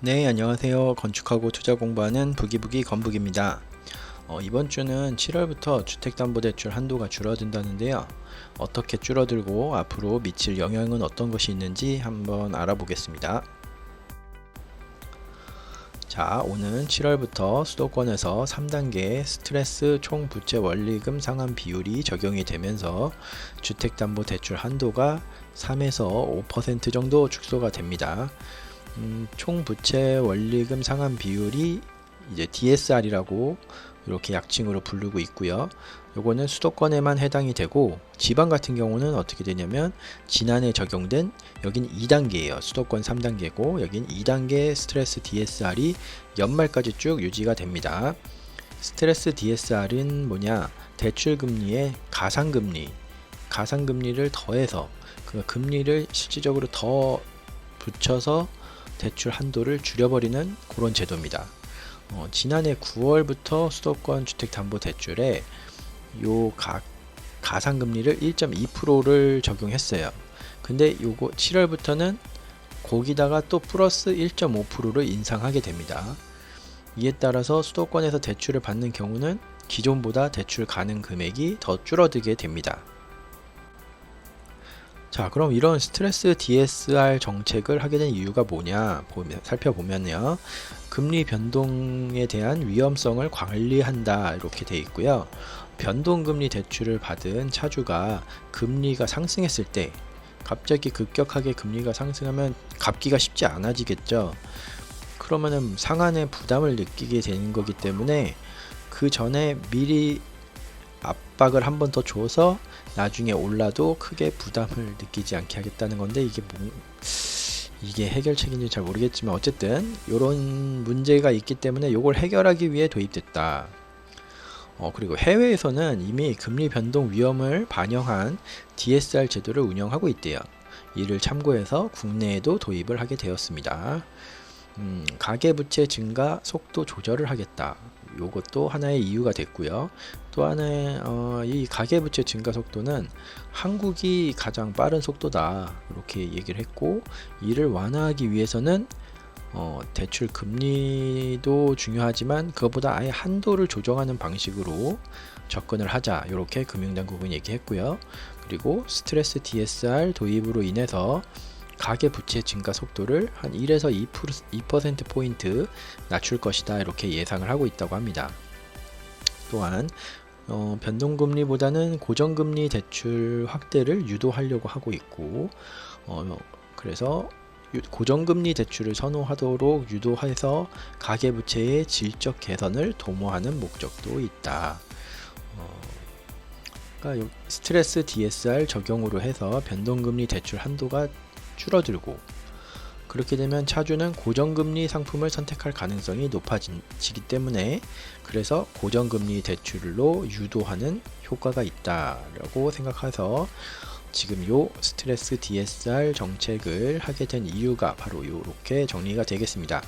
네, 안녕하세요. 건축하고 투자 공부하는 부기부기 건북입니다. 이번 주는 7월부터 주택담보대출 한도가 줄어든다는데요. 어떻게 줄어들고 앞으로 미칠 영향은 어떤 것이 있는지 한번 알아보겠습니다. 자, 오는 7월부터 수도권에서 3단계 스트레스 총부채 원리금 상환 비율이 적용이 되면서 주택담보대출 한도가 3에서 5% 정도 축소가 됩니다. 총 부채 원리금 상환 비율이 이제 DSR이라고 이렇게 약칭으로 부르고 있고요. 요거는 수도권에만 해당이 되고 지방 같은 경우는 어떻게 되냐면 지난해 적용된 여긴 2단계예요. 수도권 3단계고 여긴 2단계 스트레스 DSR이 연말까지 쭉 유지가 됩니다. 스트레스 DSR은 뭐냐? 대출 금리에 가상금리를 더해서 그 금리를 실질적으로 더 붙여서 대출 한도를 줄여버리는 그런 제도입니다. 지난해 9월부터 수도권 주택담보대출에 요 가상금리를 1.2%를 적용했어요. 근데 요거 7월부터는 거기다가 또 플러스 1.5%를 인상하게 됩니다. 이에 따라서 수도권에서 대출을 받는 경우는 기존보다 대출 가능 금액이 더 줄어들게 됩니다. 자, 그럼 이런 스트레스 DSR 정책을 하게 된 이유가 뭐냐 살펴보면요. 금리 변동에 대한 위험성을 관리한다 이렇게 돼 있고요. 변동금리 대출을 받은 차주가 금리가 상승했을 때 갑자기 급격하게 금리가 상승하면 갚기가 쉽지 않아지겠죠. 그러면은 상한의 부담을 느끼게 되는 거기 때문에 그 전에 미리 압박을 한 번 더 줘서 나중에 올라도 크게 부담을 느끼지 않게 하겠다는 건데 이게 해결책인지 잘 모르겠지만 어쨌든 이런 문제가 있기 때문에 이걸 해결하기 위해 도입됐다. 그리고 해외에서는 이미 금리 변동 위험을 반영한 DSR 제도를 운영하고 있대요. 이를 참고해서 국내에도 도입을 하게 되었습니다. 가계부채 증가 속도 조절을 하겠다. 요것도 하나의 이유가 됐고요. 또 하나의 이 가계부채 증가 속도는 한국이 가장 빠른 속도다 이렇게 얘기를 했고, 이를 완화하기 위해서는 대출 금리도 중요하지만 그것보다 아예 한도를 조정하는 방식으로 접근을 하자 이렇게 금융당국은 얘기했고요. 그리고 스트레스 DSR 도입으로 인해서 가계부채 증가 속도를 한 1에서 2%포인트 낮출 것이다 이렇게 예상을 하고 있다고 합니다. 또한 변동금리보다는 고정금리 대출 확대를 유도하려고 하고 있고, 그래서 고정금리 대출을 선호하도록 유도해서 가계부채의 질적 개선을 도모하는 목적도 있다. 그러니까 스트레스 DSR 적용으로 해서 변동금리 대출 한도가 줄어들고, 그렇게 되면 차주는 고정금리 상품을 선택할 가능성이 높아지기 때문에 그래서 고정금리 대출로 유도하는 효과가 있다라고 생각해서 지금 요 스트레스 DSR 정책을 하게 된 이유가 바로 이렇게 정리가 되겠습니다.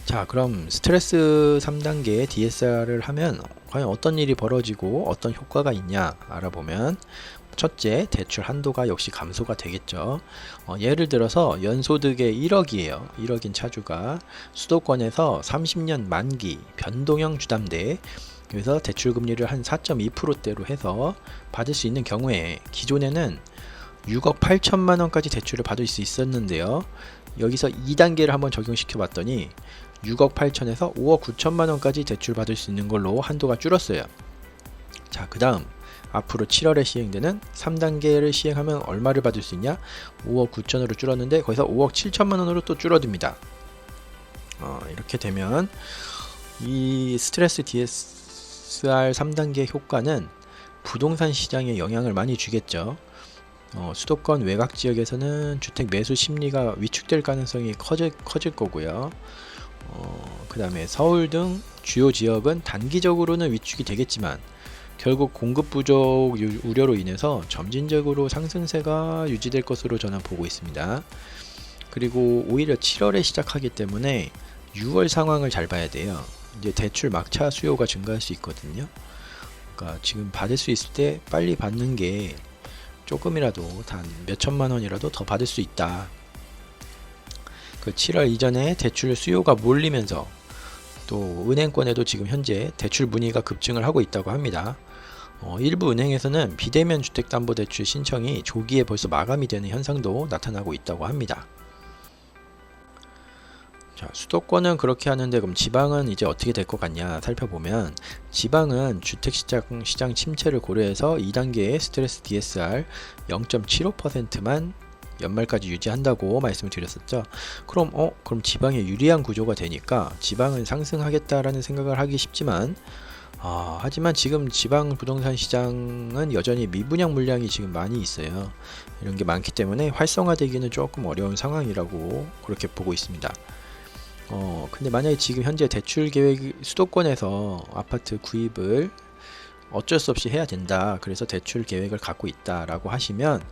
자, 그럼 스트레스 3단계 DSR을 하면 과연 어떤 일이 벌어지고 어떤 효과가 있냐 알아보면, 첫째, 대출 한도가 역시 감소가 되겠죠. 예를 들어서 연소득의 1억이에요. 1억인 차주가 수도권에서 30년 만기 변동형 주담대, 그래서 대출 금리를 한 4.2%대로 해서 받을 수 있는 경우에 기존에는 6억 8천만 원까지 대출을 받을 수 있었는데요. 여기서 2단계를 한번 적용시켜 봤더니 6억 8천에서 5억 9천만 원까지 대출 받을 수 있는 걸로 한도가 줄었어요. 자, 그 다음 앞으로 7월에 시행되는 3단계를 시행하면 얼마를 받을 수 있냐? 5억 9천으로 줄었는데 거기서 5억 7천만 원으로 또 줄어듭니다. 이렇게 되면 이 스트레스 DSR 3단계 효과는 부동산 시장에 영향을 많이 주겠죠. 수도권 외곽 지역에서는 주택 매수 심리가 위축될 가능성이 커질 거고요. 그 다음에 서울 등 주요 지역은 단기적으로는 위축이 되겠지만 결국 공급 부족 우려로 인해서 점진적으로 상승세가 유지될 것으로 저는 보고 있습니다. 그리고 오히려 7월에 시작하기 때문에 6월 상황을 잘 봐야 돼요. 이제 대출 막차 수요가 증가할 수 있거든요. 그러니까 지금 받을 수 있을 때 빨리 받는 게 조금이라도 단 몇천만 원이라도 더 받을 수 있다. 그 7월 이전에 대출 수요가 몰리면서 또 은행권에도 지금 현재 대출 문의가 급증을 하고 있다고 합니다. 일부 은행에서는 비대면 주택담보대출 신청이 조기에 벌써 마감이 되는 현상도 나타나고 있다고 합니다. 자, 수도권은 그렇게 하는데 그럼 지방은 이제 어떻게 될 것 같냐 살펴보면, 지방은 주택시장 침체를 고려해서 2단계의 스트레스 DSR 0.75%만 연말까지 유지한다고 말씀을 드렸었죠. 그럼 지방에 유리한 구조가 되니까 지방은 상승하겠다라는 생각을 하기 쉽지만, 하지만 지금 지방 부동산 시장은 여전히 미분양 물량이 지금 많이 있어요. 이런 게 많기 때문에 활성화되기는 조금 어려운 상황이라고 그렇게 보고 있습니다. 근데 만약에 지금 현재 대출 계획, 수도권에서 아파트 구입을 어쩔 수 없이 해야 된다, 그래서 대출 계획을 갖고 있다라고 하시면,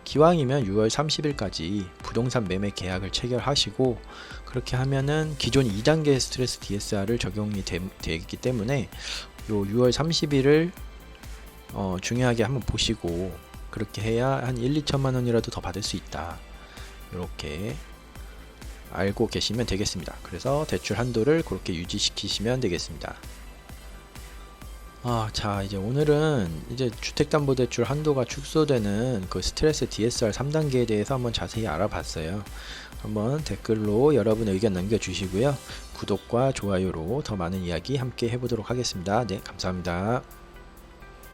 기왕이면 6월 30일까지 부동산 매매 계약을 체결하시고, 그렇게 하면은 기존 2단계 스트레스 DSR을 적용이 되기 때문에 요 6월 30일을 중요하게 한번 보시고, 그렇게 해야 한 1-2천만 원이라도 더 받을 수 있다, 이렇게 알고 계시면 되겠습니다. 그래서 대출 한도를 그렇게 유지시키시면 되겠습니다. 자, 이제 오늘은 이제 주택담보대출 한도가 축소되는 그 스트레스 DSR 3단계에 대해서 한번 자세히 알아봤어요. 한번 댓글로 여러분의 의견 남겨주시고요. 구독과 좋아요로 더 많은 이야기 함께 해보도록 하겠습니다. 네, 감사합니다.